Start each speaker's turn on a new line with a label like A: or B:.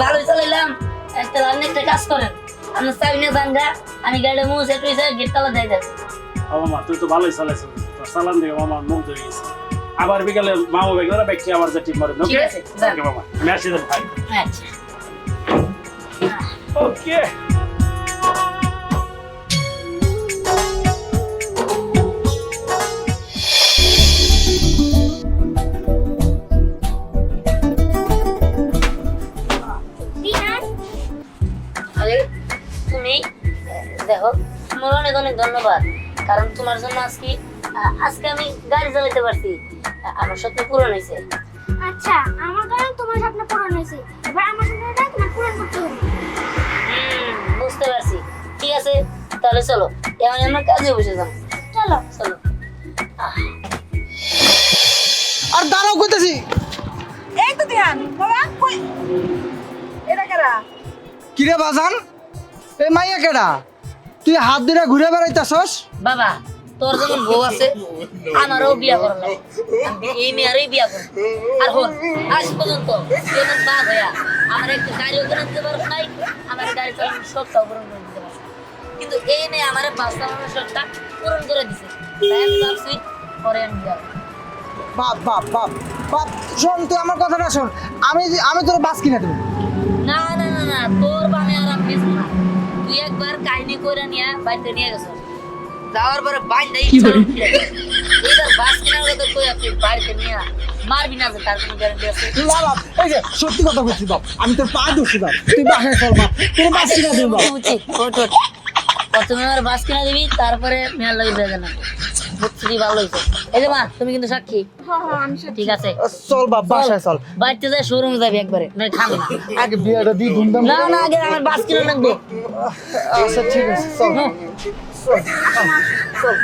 A: ভালোই চালাইলাম তাহলে আপনি একটা কাজ করেন আপনি চাবি নিয়ে যান গা আমি গাড়িটা মুছে টুইছে গেট তালা দিয়ে দেন
B: মামা তুই তো ভালোই চালাইছিস তোর চালান দেখে মামা মুখ ধরে গেছে আবার বিকালে মামা বেগরা ব্যাগটি আবার যে টিপ মারেন
A: ঠিক
B: ওকে
A: আছে, যান।
B: ওকে মামা আমি আসি দেন ভাই
A: আচ্ছা
B: ওকে
A: আরে তুমি দেখো তোমার অনেক অনেক ধন্যবাদ কারণ তোমার জন্য আজকে আমি গাড়ি চালাতে পারছি আমার স্বপ্ন পূরণ হয়েছে
C: আচ্ছা আমার কারণে তোমার স্বপ্ন পূরণ হয়েছে এবার আমার স্বপ্নটা তোমার পূরণ করতে হবে
A: বুঝতে পারছি ঠিক আছে তাহলে চলো এখন আমরা কাজে বসে যাবো
C: চলো
A: চলো
D: আর দাঁড়াও কইতেছি
E: এই তো ধ্যান বাবা কই এটা কেডা
D: কিরে বাজান এই মাইয়া কেডা তুই হাত ধরে ঘুরে বেড়াইতাছস
A: বাবা তোর যেমন বউ আছে আমারও বিয়া করা লাগে আমি এই মেয়েরই বিয়া করব আর হন আজ পর্যন্ত যেমন বাপ হইয়া আমার একটা গাড়িও কিনে দিতে পারো নাই আমার গাড়ি চালানোর শখটা পূরণ করে দিতে পারো কিন্তু এই মেয়ে আমার বাস চালানোর শখটা পূরণ করে দিছে তাই আমি ভাবছি পরে আমি বিয়া করব।
D: বাপ বাপ বাপ বাপ শোন তুই আমার কথাটা শোন আমি তোর বাস কিনে দেবো
A: না না না না তোর বামে আর আমি বেশি না তুই একবার কাহিনী কইরা নিয়ে বাইতে নিয়ে গেছ যাওয়ার পরে বাইন দেই এইবার বাস কেনার কথা কই আপনি বাড়িতে নিয়ে মারবি না যে তার কোনো গ্যারান্টি আছে
D: না বাপ এই যে সত্যি কথা বলছি বাপ আমি তোর পা ধরছি বাপ তুই বাসায় চল বাপ তোর বাস কিনে দেবো বাপ
A: বুঝছি ওঠ ওঠ প্রথমে আমার বাস কিনা দিবি তারপরে মেয়ার লাগি বেজে না বুঝছি ভালো হয়েছে এই যে মা তুমি কিন্তু সাক্ষী
E: হ্যাঁ হ্যাঁ আমি সাথে
D: আচ্ছা।
A: ঠিক আছে
D: চল বাপ বাসায় চল
A: বাড়িতে যাই শোরুমে যাবি একবারে না থামে না
D: আগে বিয়েটা দিয়ে ধুমধাম
A: না না আগে আমার বাস কিনা লাগবে
D: আচ্ছা ঠিক আছে চল
A: হ্যাঁ।
D: চল